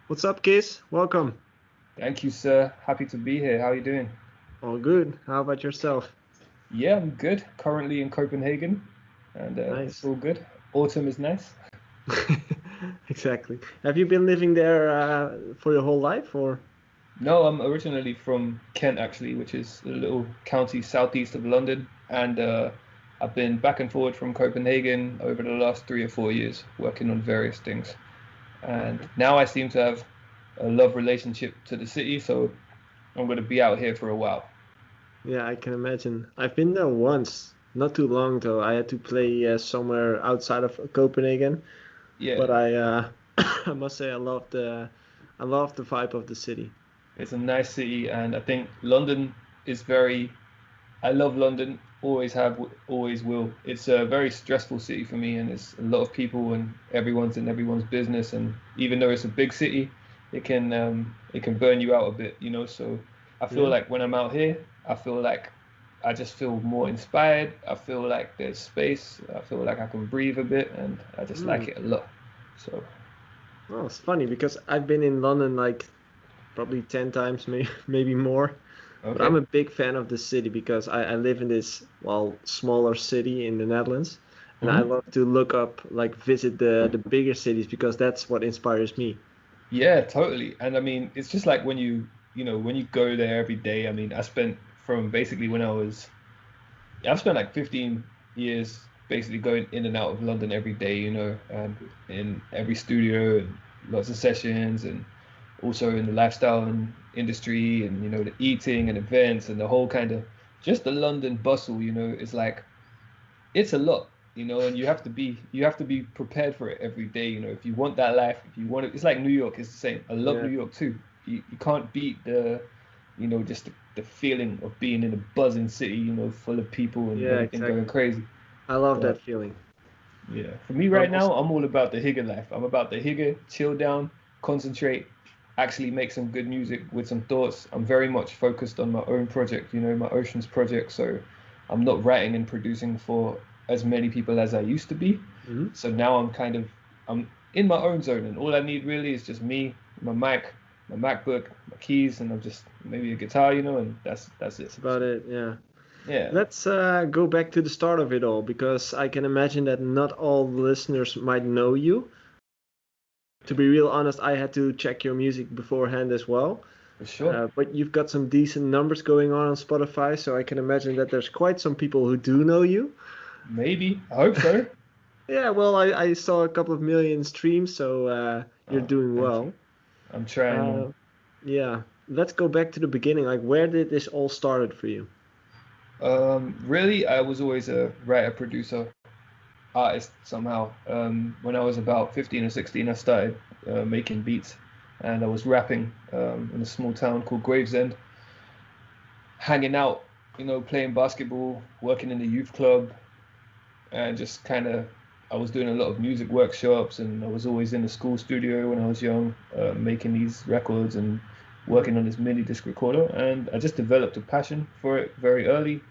What's up, Kees? Welcome. Thank you, sir. Happy to be here. How are you doing? All good. How about yourself? Yeah, I'm good. Currently in Copenhagen, and it's Nice. all good. Autumn is nice. Exactly. Have you been living there for your whole life, or? No, I'm originally from Kent, actually, which is a little county southeast of London, and I've been back and forward from Copenhagen over the last 3 or 4 years, working on various things. And Okay. now I seem to have a love relationship to the city, so I'm going to be out here for a while. Yeah, I can imagine. I've been there once, not too long though. I had to play somewhere outside of Copenhagen, but Yeah, I I must say I love the vibe of the city. it's a nice city, and I think London is very I love London, always have, always will. It's a very stressful city for me, and it's a lot of people, and everyone's in everyone's business. And even though it's a big city, it can burn you out a bit, you know. So I feel Yeah. like when I'm out here, I feel like I just feel more inspired. I feel like there's space. I feel like I can breathe a bit, and I just like Mm. it a lot. So Well, it's funny because I've been in London like probably 10 times, maybe more. But I'm okay. a big fan of the city because I live in this, well, smaller city in the Netherlands. And I hmm love to look up, like visit the bigger cities because that's what inspires me. Yeah, totally. And I mean, it's just like when when you go there every day. I mean, I spent from basically when I was, yeah, I've spent like 15 years basically going in and out of London every day, in every studio and lots of sessions and also in the lifestyle and industry and, the eating and events and the whole kind of just the London bustle, is like it's a lot, and you have to be prepared for it every day, if you want that life, if you want it. It's like New York, it's the same. I love Yeah, New York too. You can't beat just the feeling of being in a buzzing city, full of people and yeah, everything going exactly. crazy. I love that But feeling. yeah, for me But right also, now, I'm all about the Higger life. I'm about the Higger, chill down, concentrate, actually make some good music with some thoughts. I'm very much focused on my own project, my Oceans project. So I'm not writing and producing for as many people as I used to be. mhm. So now I'm in my own zone, and all I need really is just me, my mic, my MacBook, my keys, and I'm just maybe a guitar, and that's it. That's about So it. Yeah. yeah, Let's go back to the start of it all because I can imagine that not all the listeners might know you. To be real honest, I had to check your music beforehand as well. for sure. But you've got some decent numbers going on Spotify, so I can imagine that there's quite some people who do know you. Maybe. I hope so. Yeah, well, I saw a couple of million streams, so you're Oh, doing thank you. well. I'm trying, man. Uh, yeah, let's go back to the beginning. Like, where did this all started for you? Really, I was always a writer, producer, artist somehow. When I was about 15 or 16, I started making beats and I was rapping in a small town called Gravesend, hanging out, playing basketball, working in the youth club, and just kind of, I was doing a lot of music workshops and I was always in the school studio when I was young, making these records and Mm, working on this mini disc recorder. And I just developed a passion for it very early.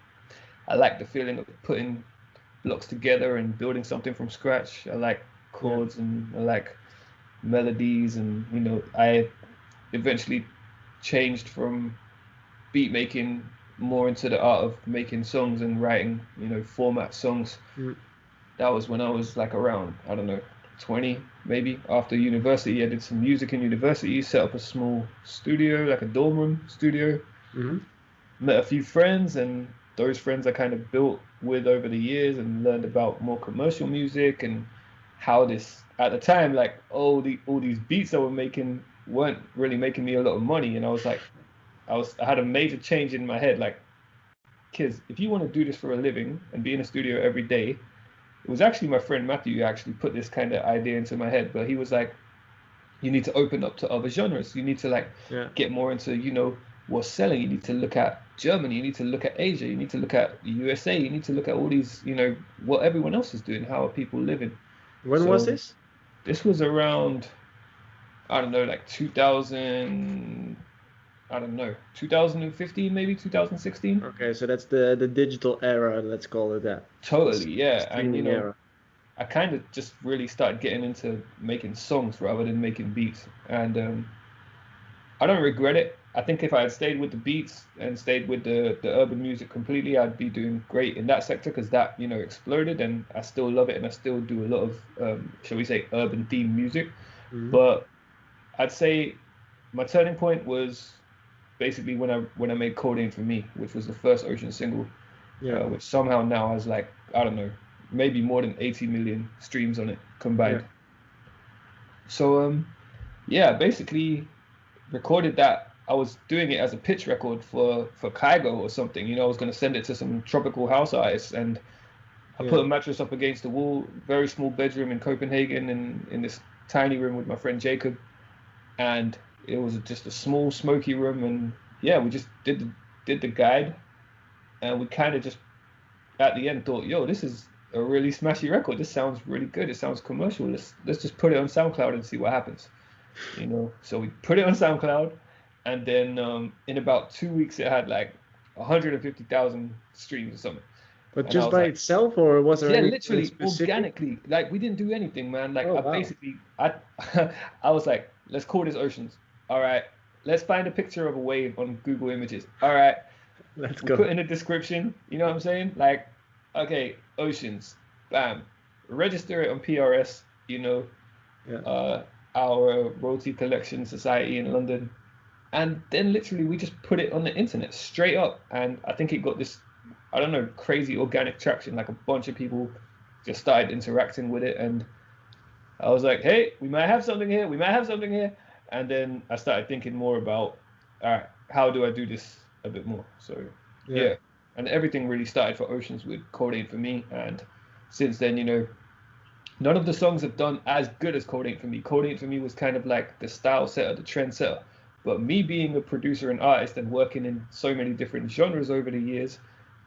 I like the feeling of putting blocks together and building something from scratch. I like yeah, chords and I like melodies, and I eventually changed from beat making more into the art of making songs and writing, format songs. mm, That was when I was like around, I don't know, 20 maybe. After university, I did some music in university, set up a small studio, like a dorm room studio, mm, met a few friends, and those friends I kind of built with over the years and learned about more commercial music and how this at the time, like all these beats I was making weren't really making me a lot of money. And I was like, I had a major change in my head, like, kids, if you want to do this for a living and be in a studio every day. It was actually my friend Matthew who actually put this kind of idea into my head, but he was like, you need to open up to other genres. You need to like yeah. get more into, what's selling. You need to look at Germany. You need to look at Asia. You need to look at the USA. You need to look at all these, what everyone else is doing. How are people living? When was So this? this was around, I don't know, like 2000, I don't know, 2015, maybe 2016. Okay, so that's the digital era, let's call it that. The Totally, yeah. And streaming era. I kind of just really started getting into making songs rather than making beats. And I don't regret it. I think if I had stayed with the beats and stayed with the urban music completely, I'd be doing great in that sector because that, exploded, and I still love it, and I still do a lot of, shall we say, urban themed music. Hmm. But I'd say my turning point was basically when I made Codeine for Me, which was the first Ocean single, Yeah. which somehow now has like, I don't know, maybe more than 80 million streams on it Yeah. combined. So yeah, basically recorded that. I was doing it as a pitch record for Kygo or something. I was going to send it to some tropical house artists, and I Yeah. put a mattress up against the wall, very small bedroom in Copenhagen, and in this tiny room with my friend Jacob, and it was just a small smoky room, and yeah, we just did the guide, and we kind of just at the end thought, yo, this is a really smashy record. This sounds really good. It sounds commercial. Let's just put it on SoundCloud and see what happens. So we put it on SoundCloud, and then in about 2 weeks it had like 150,000 streams or something. But And I just was by like, itself, or was there yeah, anything literally specific? organically. Like we didn't do anything, man. Like Oh I wow. basically I I was like, let's call this Oceans. All right. Let's find a picture of a wave on Google Images. All right. Let's We put go. in a description, you know what I'm saying? Like, okay, Oceans. Bam. Register it on PRS, Yeah. uh our royalty collection society in London. And then literally we just put it on the internet straight up. And I think it got this, I don't know, crazy organic traction. Like a bunch of people just started interacting with it. And I was like, hey, we might have something here. We might have something here. And then I started thinking more about, all right, how do I do this a bit more? So, Yeah. yeah. And everything really started for Oceans with Codeine for Me. And since then, none of the songs have done as good as Codeine for Me. Codeine for Me was kind of like the style setter, the trend setter. But me being a producer and artist and working in so many different genres over the years,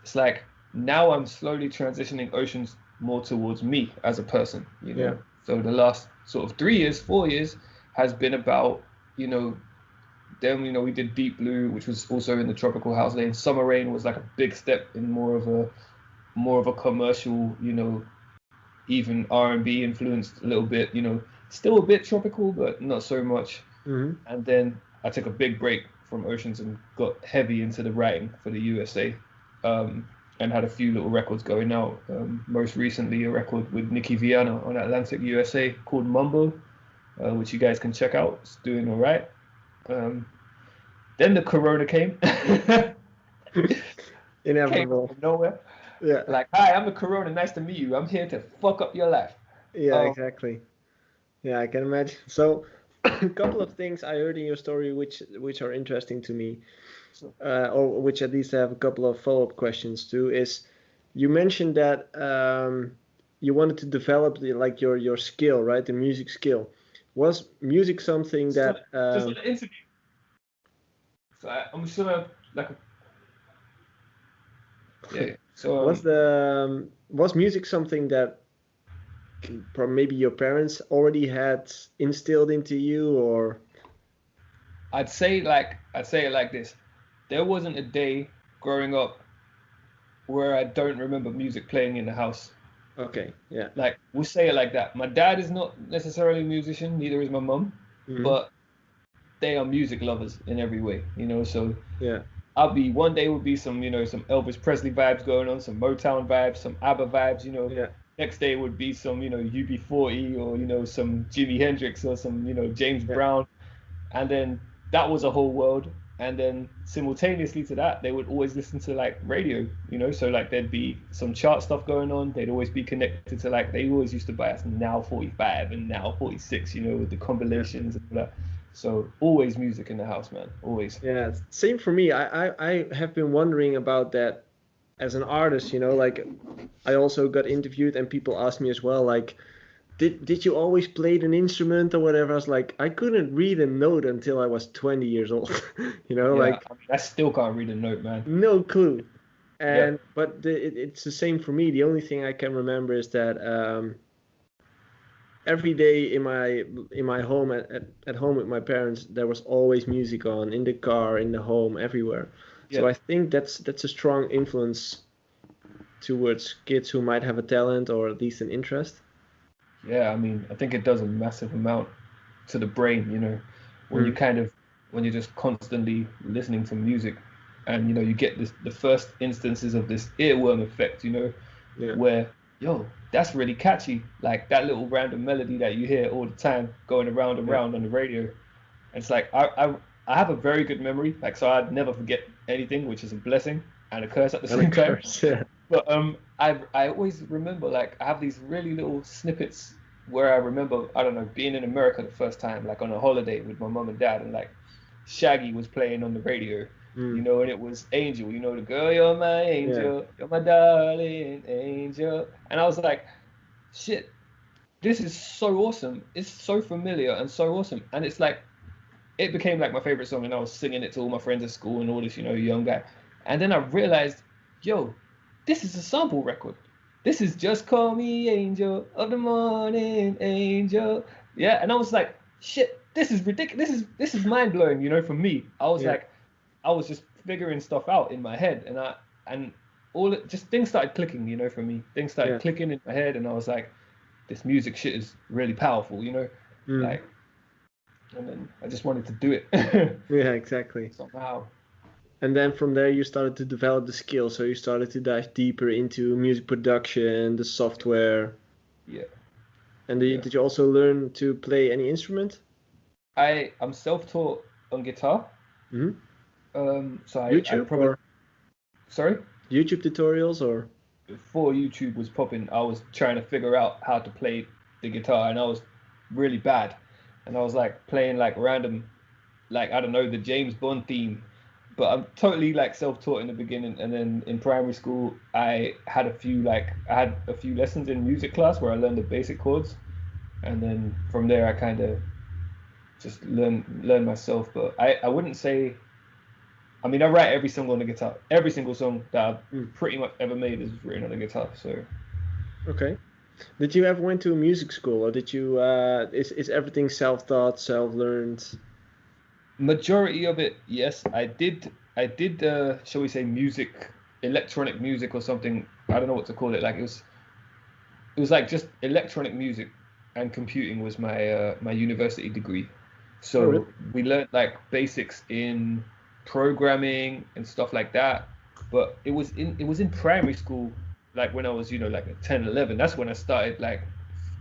it's like now I'm slowly transitioning Oceans more towards me as a person. Yeah. So the last sort of 3 years, 4 years has been about, you know, then we did Deep Blue, which was also in the tropical house lane. Summer Rain was like a big step in more of a commercial, even R&B influenced a little bit, still a bit tropical, but not so much. Hmm. And then I took a big break from Oceans and got heavy into the writing for the USA, and had a few little records going out. Most recently, a record with Nicky Viana on Atlantic USA called Mumbo, which you guys can check out. It's doing all right. Um, then the Corona came, came Inevitable. from nowhere. Yeah. Like, hi, I'm the Corona. Nice to meet you. I'm here to fuck up your life. Yeah. Um, Exactly. Yeah, I can imagine. So, a couple of things I heard in your story which are interesting to me, so or which at least I have a couple of follow-up questions to. Is you mentioned that you wanted to develop like your skill, right? The music skill. Was music something just on, that just on the interview. So I'm just gonna like, yeah. So was music something that maybe your parents already had instilled into you, or I'd say it like this. There wasn't a day growing up where I don't remember music playing in the house. okay, yeah. Like we'll say it like that. My dad is not necessarily a musician, neither is my mum, Hmm. but they are music lovers in every way. So Yeah. I'll be one day would be some Elvis Presley vibes going on, some Motown vibes, some ABBA vibes. Yeah. Next day would be some UB40 or some Jimi Hendrix or some James Yeah. Brown, and then that was a whole world. And then simultaneously to that, they would always listen to like radio. So like there'd be some chart stuff going on. They'd always be connected to like they always used to buy us Now 45 and Now 46, with the Yeah. compilations and all that. So always music in the house, man. Always. Yeah. Same for me. I have been wondering about that as an artist, like I also got interviewed and people asked me as well, like, did you always play an instrument or whatever? I was like, I couldn't read a note until I was 20 years old. Yeah, Like I mean, I still can't read a note, man. no clue. Yeah, And but it's the same for me. The only thing I can remember is that every day in my home at home with my parents, there was always music on in the car, in the home, everywhere. So yeah, I think that's a strong influence towards kids who might have a talent or at least an interest. Yeah, I mean, I think it does a massive amount to the brain, when you Mm, kind of when you're just constantly listening to music, and you get the first instances of this earworm effect, yeah. where that's really catchy, like that little random melody that you hear all the time going around and Yeah. around on the radio. And it's like I have a very good memory, like so I'd never forget anything, which is a blessing and a curse at the And of same time. course, yeah. But I always remember, like, I have these really little snippets where I remember, I don't know, being in America the first time, like on a holiday with my mum and dad, and like Shaggy was playing on the radio, Mm, and it was Angel, the girl, you're my yeah. angel, you're my darling angel. And I was like, shit, this is so awesome. It's so familiar and so awesome. And it's like it became like my favorite song, and I was singing it to all my friends at school and all this, young guy. And then I realized, yo, this is a sample record. This is Just Call Me Angel of the Morning Angel. Yeah, and I was like, shit, this is ridiculous. This is mind blowing, for me. I was Yeah. like, I was just figuring stuff out in my head, and just things started clicking, for me. Things started Yeah. clicking in my head, and I was like, this music shit is really powerful, Mm, like, and then I just wanted to do it yeah, exactly. somehow. And then from there, you started to develop the skill. So you started to dive deeper into music production, the software. Yeah, And yeah. did you also learn to play any instrument? I'm self-taught on guitar. Hmm. So I YouTube probably, or sorry, YouTube tutorials or? before YouTube was popping, I was trying to figure out how to play the guitar, and I was really bad. And I was like playing like random, like, I don't know, the James Bond theme. But I'm totally like self-taught in the beginning, and then in primary school, I had a few lessons in music class where I learned the basic chords, and then from there I kind of just learn myself. But I wouldn't say. I mean, I write every song on the guitar. Every single song that Mm, I've pretty much ever made is written on the guitar. So okay. Did you ever went to a music school or did you is everything self-taught, self-learned? majority of it, yes, I did. I did. Shall we say, electronic music or something. I don't know what to call it. Like it was like just electronic music, and computing was my university degree. Oh, So really? we learned like basics in programming and stuff like that. But it was in primary school, like when I was, like at 10, 11. That's when I started like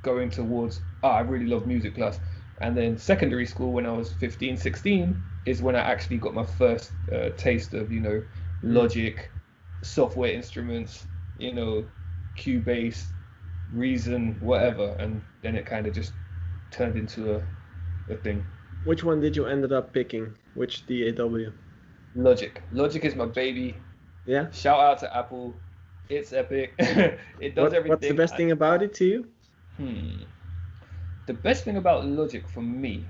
going towards, I really love music class. And then secondary school, when I was 15, 16, is when I actually got my first taste of, Mm, Logic, software instruments, you know, Cubase, Reason, yeah. whatever. And then it kind of just turned into a thing. Which one did you ended up picking? Which DAW? Logic. Logic is my baby. Yeah. Shout out to Apple. It's epic. It does What's the everything. best thing about it to you? Hmm. The best thing about Logic for me,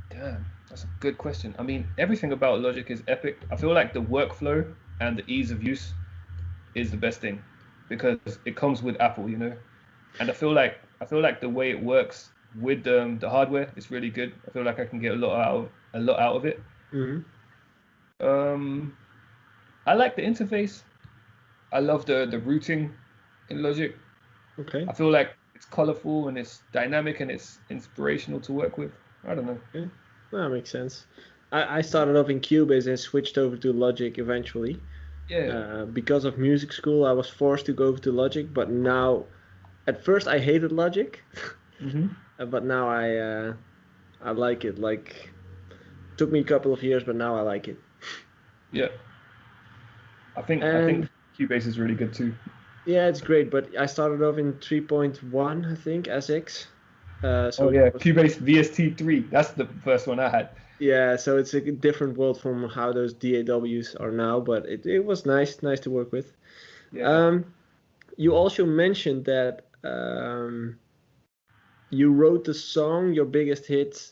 damn, that's a good question. I mean, everything about Logic is epic. I feel like the workflow and the ease of use is the best thing because it comes with Apple, And I feel like the way it works with the hardware is really good. I feel like I can get a lot out of it. Hmm. Um, I like the interface. I love the routing in Logic. Okay. I feel like it's colorful and it's dynamic and it's inspirational to work with. I don't know. Okay. That makes sense. I started off in Cubase and switched over to Logic eventually. Yeah. Because of music school, I was forced to go over to Logic, but now, at first I hated Logic, Hmm. but now I like it. Like, took me a couple of years, but now I like it. Yeah. I think And Cubase is really good too. yeah, it's great, but I started off in 3.1, I think, SX. Oh So yeah, that was, Cubase VST3. That's the first one I had. yeah, so it's a different world from how those DAWs are now, but it was nice to work with. Yeah. Um, you also mentioned that you wrote the song, your biggest hit,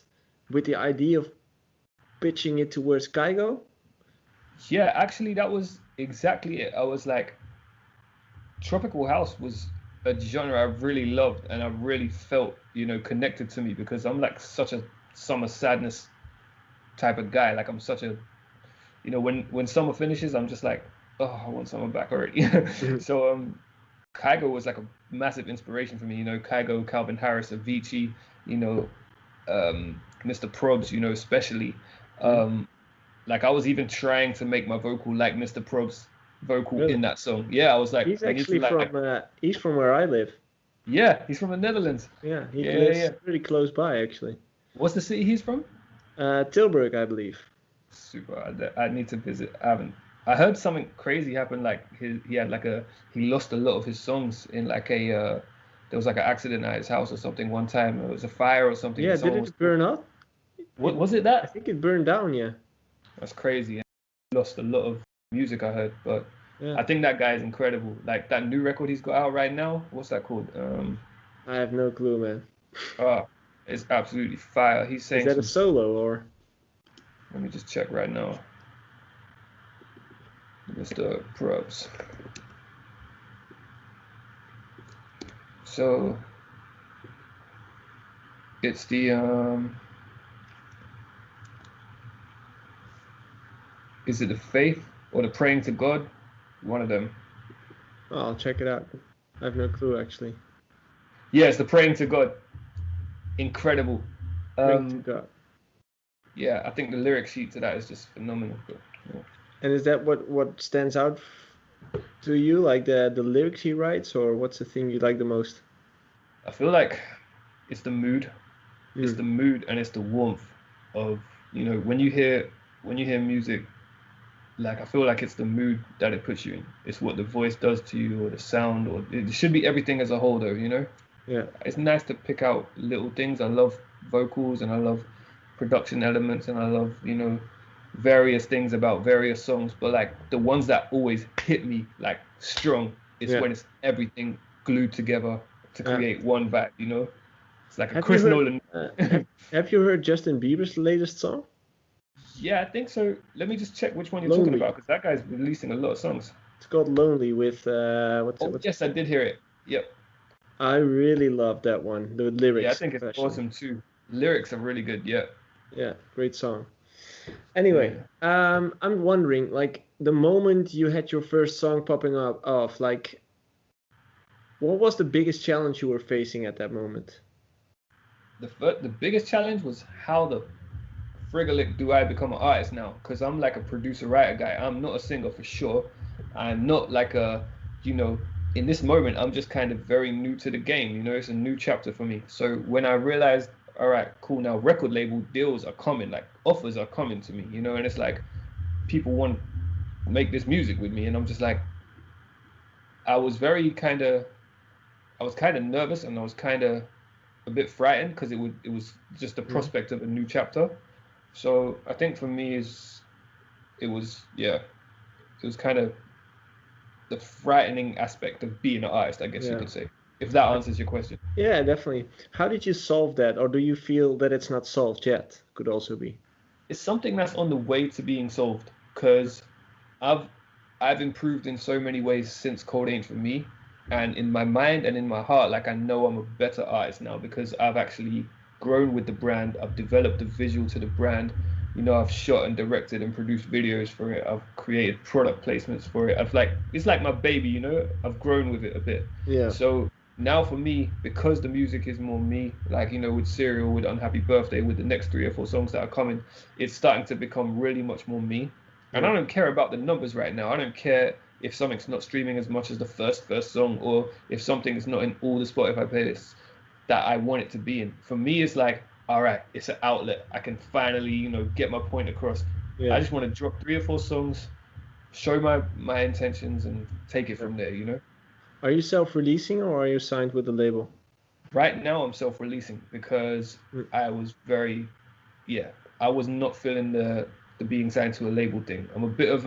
with the idea of pitching it towards Kygo. Yeah, actually that was exactly it. I was like, tropical house was a genre I really loved and I really felt, connected to me because I'm like such a summer sadness type of guy. Like I'm such a, when summer finishes, I'm just like, oh, I want summer back already. Mhm. So Kygo was like a massive inspiration for me. You know, Kygo, Calvin Harris, Avicii, you know, Mr. Probs, you know, especially. Mm. Um, like I was even trying to make my vocal like Mr. Probs' vocal Really? in that song. Yeah, I was like, He's I need to actually like, he's from where I live. yeah, he's from the Netherlands. Yeah, he Yeah, yeah, lives yeah. pretty close by actually. What's the city he's from? Tilburg, I believe. Super. I need to visit. I haven't. I heard something crazy happened. Like he had like he lost a lot of his songs in like a there was like an accident at his house or something one time. It was a fire or something, Yeah, and did someone was it burn up? what It, was it I that? think it burned down. Yeah. That's crazy. He lost a lot of music I heard, but Yeah. I think that guy is incredible. Like that new record he's got out right now. What's that called? I have no clue, man. Ah, it's absolutely fire. He's Is saying that a some. solo or? Let me just check right now. Mr. Probs. So it's the is it the faith or the praying to God? One of them. Oh, I'll check it out. I have no clue actually. Yeah, it's the praying to God. Incredible. Praying to Um, God. yeah, I think the lyric sheet to that is just phenomenal. But, yeah. And is that what stands out to you, like the lyrics he writes, or what's the thing you like the most? I feel like it's the mood. It's the Mm. mood and it's the warmth of, you know, when you hear music, like I feel like it's the mood that it puts you in. It's what the voice does to you or the sound or it should be everything as a whole though, you know? Yeah. It's nice to pick out little things. I love vocals and I love production elements and I love, you know, various things about various songs. But like the ones that always hit me like strong is Yeah. when it's everything glued together to Uh, create one vibe, you know? It's like a have you Chris heard Nolan. uh, have have you heard Justin Bieber's latest song? Yeah, I think so. Let me just check which one you're talking Lonely. about because that guy's releasing a lot of songs. It's called Lonely with Oh, what's it yes, I called? did hear it. Yep. I really love that one. The Yeah, I lyrics think it's especially. awesome too. Lyrics are really good. Yeah. Yeah, great song. Anyway, Yeah. I'm wondering, like, the moment you had your first song popping up off, like, what was the biggest challenge you were facing at that moment? The biggest challenge was how the frigolic do I become an artist now? Because I'm like a producer writer guy. I'm not a singer for sure. I'm not like a, you know, in this moment, I'm just kind of very new to the game. You know, it's a new chapter for me. So when I realized, all right, cool, now record label deals are coming, like offers are coming to me, you know, and it's like people want to make this music with me. And I'm just like, I was very kind of, I was kind of nervous and I was kind of a bit frightened because it was just the Mm. prospect of a new chapter. So I think for me is it was yeah it was kind of the frightening aspect of being an artist, I guess you Yeah. could say, if that Uh, answers your question. Yeah, definitely. How did you solve that, or do you feel that it's not solved yet? Could also be. It's something that's on the way to being solved because I've I've improved in so many ways since Code Ain't for me, and in my mind and in my heart, like I know I'm a better artist now because I've actually grown with the brand. I've developed the visual to the brand. You know, I've shot and directed and produced videos for it. I've created product placements for it. I've like it's like my baby. You know, I've grown with it a bit. Yeah. So now for me, because the music is more me, like you know, with Serial, with Unhappy Birthday, with the next 3 or 4 songs that are coming, it's starting to become really much more me. And Yeah. I don't care about the numbers right now. I don't care if something's not streaming as much as the first song, or if something is not in all the Spotify playlists that I want it to be in. For me, it's like, all right, it's an outlet. I can finally, you know, get my point across. I Yeah. just want to drop 3 or 4 songs, show my intentions, and take it Yeah. from there. You know. Are you self-releasing or are you signed with the label? Right now, I'm self-releasing because Mm. I was very, yeah, I was not feeling the being signed to a label thing. I'm a bit of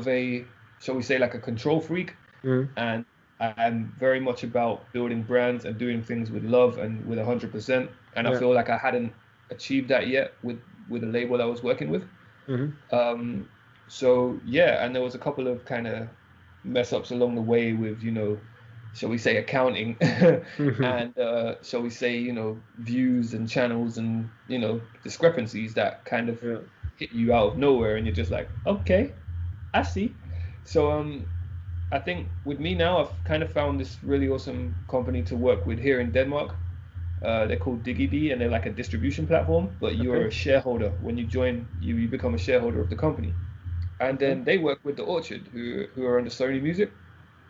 a, shall we say, like a control freak, Mm. and I'm very much about building brands and doing things with love and with 100%. And I Yeah. feel like I hadn't achieved that yet with the label I was working with. Hmm. Um, so yeah, and there was a couple of kind of mess ups along the way with, you know, shall we say accounting and shall we say, you know, views and channels and, you know, discrepancies that kind of Yeah. hit you out of nowhere and you're just like, okay, I see. So I think with me now, I've kind of found this really awesome company to work with here in Denmark. They're called DigiD, and they're like a distribution platform, but you're Okay. a shareholder. When you join, you become a shareholder of the company. And Okay. then they work with the Orchard, who are under Sony Music.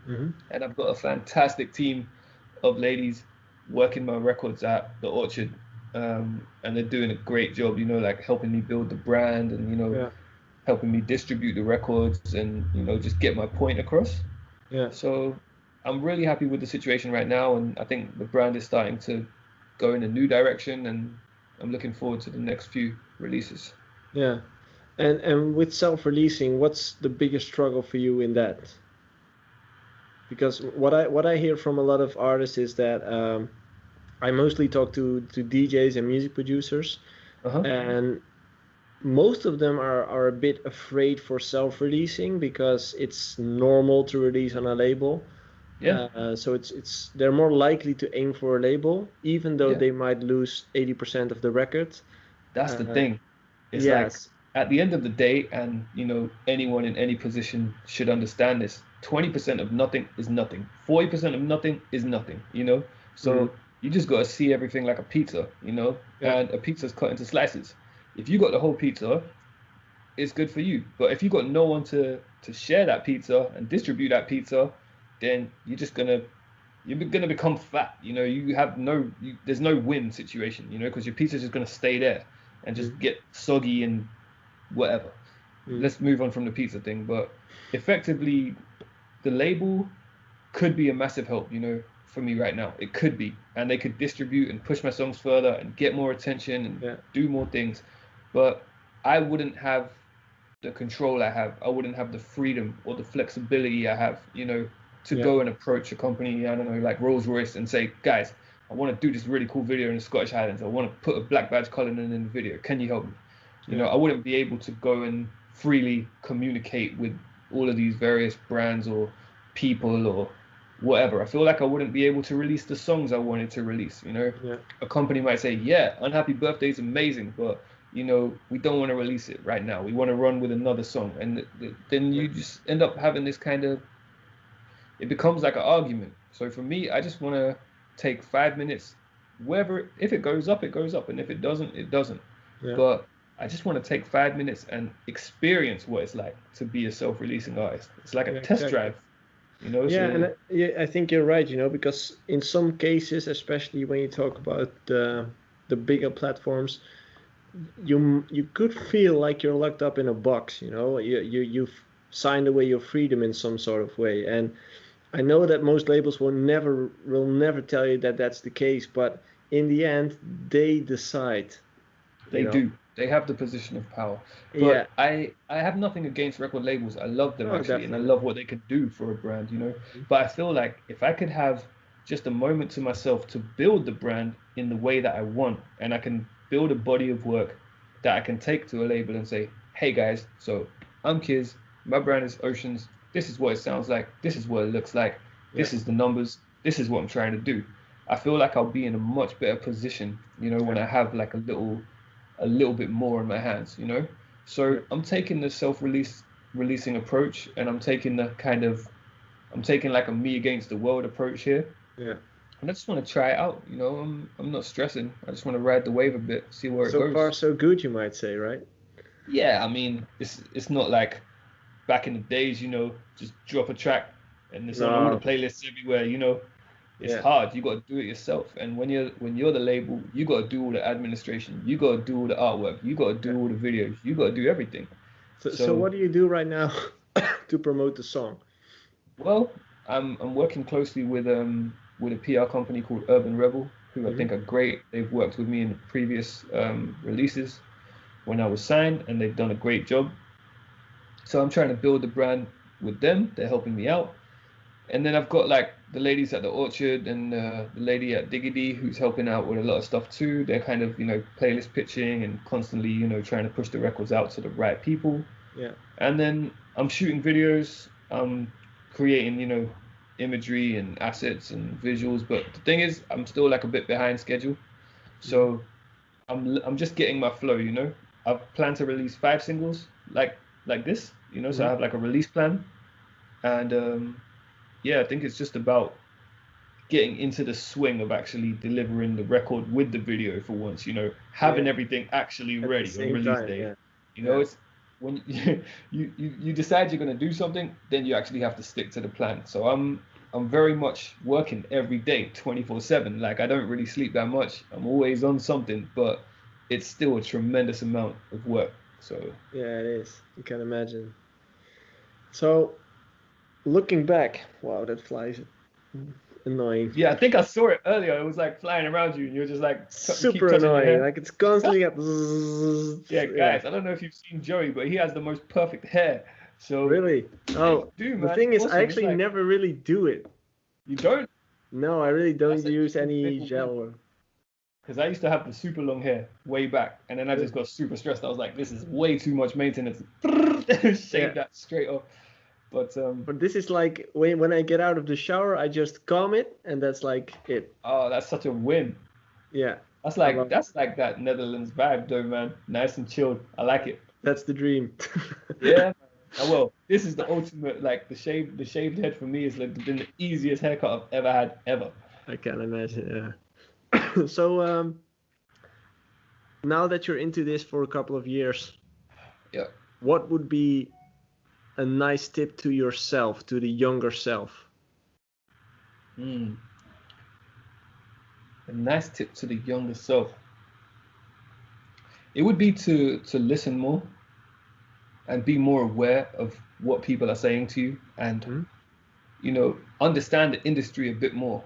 Mm-hmm. And I've got a fantastic team of ladies working my records at the Orchard. And they're doing a great job, like helping me build the brand and, Yeah. helping me distribute the records and, just get my point across. Yeah. So I'm really happy with the situation right now, and I think the brand is starting to go in a new direction, and I'm looking forward to the next few releases. Yeah. And with self-releasing, what's the biggest struggle for you in that? Because what I hear from a lot of artists is that I mostly talk to DJs and music producers, Uh-huh. and most of them are a bit afraid for self-releasing because it's normal to release on a label. Yeah, So it's they're more likely to aim for a label, even though yeah. they might lose 80% of the record. That's the Uh, thing. It's like yes, at the end of the day, and anyone in any position should understand this. 20% of nothing is nothing. 40% of nothing is nothing. mm, So you just gotta see everything like a pizza. yeah, And a pizza's cut into slices. If you got the whole pizza, it's good for you. But if you got no one to share that pizza and distribute that pizza, then you're gonna become fat. You have there's no win situation. Because your pizza's just gonna stay there and just mm, get soggy and whatever. mm, Let's move on from the pizza thing. But effectively, the label could be a massive help. For me right now, it could be, and they could distribute and push my songs further and get more attention and yeah, do more things. But I wouldn't have the control I have. I wouldn't have the freedom or the flexibility I have, to yeah, go and approach a company, I don't know, like Rolls-Royce and say, guys, I want to do this really cool video in the Scottish Highlands. I want to put a black badge Cullinan in the video. Can you help me? yeah, I wouldn't be able to go and freely communicate with all of these various brands or people or whatever. I feel like I wouldn't be able to release the songs I wanted to release. yeah, A company might say, yeah, Unhappy Birthday is amazing, but we don't want to release it right now. We want to run with another song. And then yeah, you just end up having this kind of, it becomes like an argument. So for me, I just want to take 5 minutes, whether, if it goes up, it goes up. And if it doesn't, it doesn't. yeah. But I just want to take 5 minutes and experience what it's like to be a self-releasing artist. It's like a Yeah, test exactly. drive. Yeah, and So yeah, I think you're right, because in some cases, especially when you talk about the bigger platforms, you could feel like you're locked up in a box, you've signed away your freedom in some sort of way. And I know that most labels will never tell you that that's the case, but in the end, they decide, you they know. do. They have the position of power. Yeah. But I have nothing against record labels. I love them Oh, actually, and I definitely. love what they can do for a brand. Mhm. But I feel like if I could have just a moment to myself to build the brand in the way that I want, and I can build a body of work that I can take to a label and say, hey guys, so I'm Kiz, my brand is Oceans, this is what it sounds like, this is what it looks like, Yeah. this is the numbers, this is what I'm trying to do. I feel like I'll be in a much better position, Yeah. when I have like a little bit more in my hands. Yeah. So I'm taking the releasing approach, and I'm taking like a me against the world approach here. Yeah. And I just want to try it out. I'm not stressing. I just want to ride the wave a bit, see where it So far, goes. so good, you might say, right? Yeah, I mean, it's not like back in the days, just drop a track and it's on all the No. playlists everywhere. It's Yeah. hard. You got to do it yourself. And when you're the label, you got to do all the administration. You got to do all the artwork. You got to Yeah. do all the videos. You got to do everything. So So, what do you do right now to promote the song? well, I'm working closely with a PR company called Urban Rebel, who I Hmm. think are great. They've worked with me in previous releases when I was signed, and they've done a great job. So I'm trying to build the brand with them. They're helping me out. And then I've got like the ladies at the Orchard and the lady at Diggity who's helping out with a lot of stuff too. They're kind of, playlist pitching and constantly, trying to push the records out to the right people. Yeah. And then I'm shooting videos, I'm creating, imagery and assets and visuals. But the thing is, I'm still like a bit behind schedule. Hmm. So I'm just getting my flow. I've planned to release 5 singles like this. So I Hmm. have like a release plan, and yeah, I think it's just about getting into the swing of actually delivering the record with the video for once, having Yeah. everything actually At the ready on same release time, day. yeah. Yeah. It's when you decide you're gonna do something, then you actually have to stick to the plan. So I'm very much working every day, 24/7. Like I don't really sleep that much. I'm always on something, but it's still a tremendous amount of work. So Yeah, it is. You can imagine. So, looking back, wow, that flies annoying. yeah, I think I saw it earlier. It was like flying around you, and you're just like you keep Super touching your annoying. hair. Like it's constantly at bzzz. Yeah, Yeah, guys, I don't know if you've seen Joey, but he has the most perfect hair. So, really. yeah, you Oh, do, the man. thing It's is, I awesome. It's actually like never really do it. you don't. No, I really don't That's a use new any little thing. gel. Because I used to have the super long hair way back, and then I just got super stressed. I was like, this is way too much maintenance. Yeah, Shave that straight off. But but this is like when I get out of the shower, I just comb it, and that's like it. oh, that's such a win. Yeah, That's I like love it. that's like that Netherlands vibe, though, man. Nice and chilled. I like it. That's the dream. Yeah. Well, this is the ultimate. Like the shaved head for me is like been the easiest haircut I've ever had ever. I can imagine. Yeah. So now that you're into this for a couple of years, Yeah. what would be a nice tip to yourself, to the younger self? Mm. A nice tip to the younger self. It would be to listen more and be more aware of what people are saying to you and Hmm. understand the industry a bit more.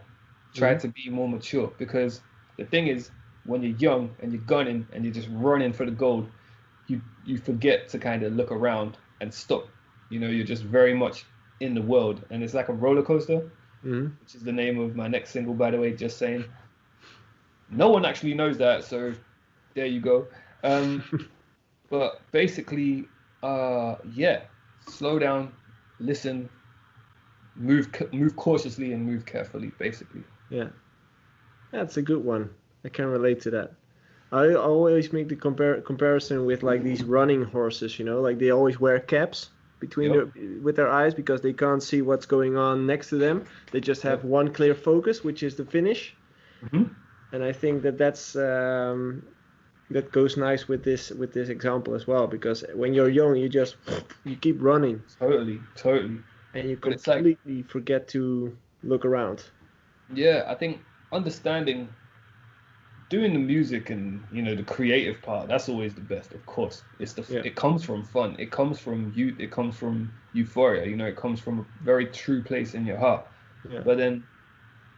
Try Hmm. to be more mature because the thing is when you're young and you're gunning and you're just running for the gold, you forget to kind of look around and stop. You're just very much in the world and it's like a roller coaster, Hmm. which is the name of my next single, by the way, just saying. No one actually knows that, so there you go. Um, but basically, yeah, slow down, listen, move cautiously and move carefully, basically. Yeah, that's a good one. I can relate to that. I always make the comparison with like these running horses, like they always wear caps between Yep, their with their eyes because they can't see what's going on next to them. They just have yep. one clear focus, which is the finish. Hmm. And I think that goes nice with this example as well because when you're young, you keep running Totally, totally. and you But it's like, completely forget to look around. yeah, I think understanding doing the music and the creative part, that's always the best, of course. Yeah, It comes from fun, it comes from it comes from euphoria, it comes from a very true place in your heart. yeah, But then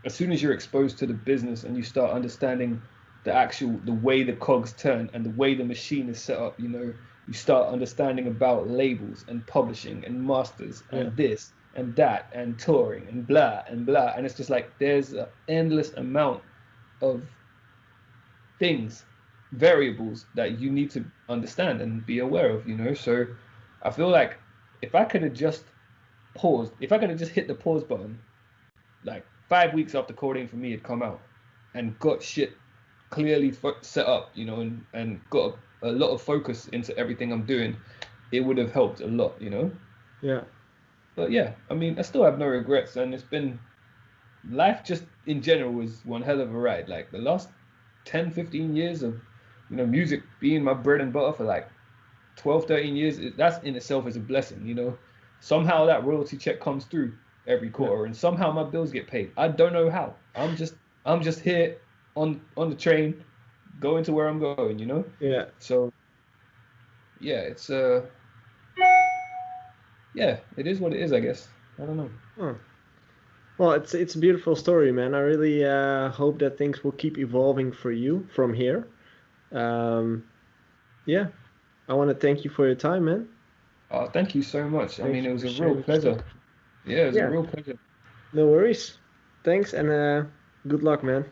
as soon as you're exposed to the business and you start understanding the way the cogs turn and the way the machine is set up, you start understanding about labels and publishing and masters yeah, and this and that and touring and blah and blah, and it's just like there's an endless amount of things, variables that you need to understand and be aware of. So I feel like if I could have just if I could have just hit the pause button like 5 weeks after Codeine for me had come out and got shit clearly set up, and got a lot of focus into everything I'm doing, it would have helped a lot. yeah, But yeah, I mean, I still have no regrets, and it's been life just in general was one hell of a ride. Like the last 10, 15 years of, music being my bread and butter for like 12, 13 years, that's in itself is a blessing. Somehow that royalty check comes through every yeah, quarter and somehow my bills get paid. I don't know how. I'm just here on the train going to where I'm going. yeah. So yeah, it's yeah, it is what it is, I guess. I don't know. Huh. Well, it's a beautiful story, man. I really hope that things will keep evolving for you from here. Um, yeah, I want to thank you for your time, man. Thank you so much. I Thank mean, it you was for a real sharing your pleasure. story. Yeah, it was a Yeah, real pleasure. no worries. Thanks and good luck, man.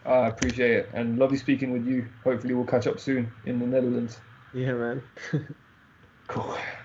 I appreciate it and lovely speaking with you. Hopefully we'll catch up soon in the Netherlands. Yeah, man. Cool.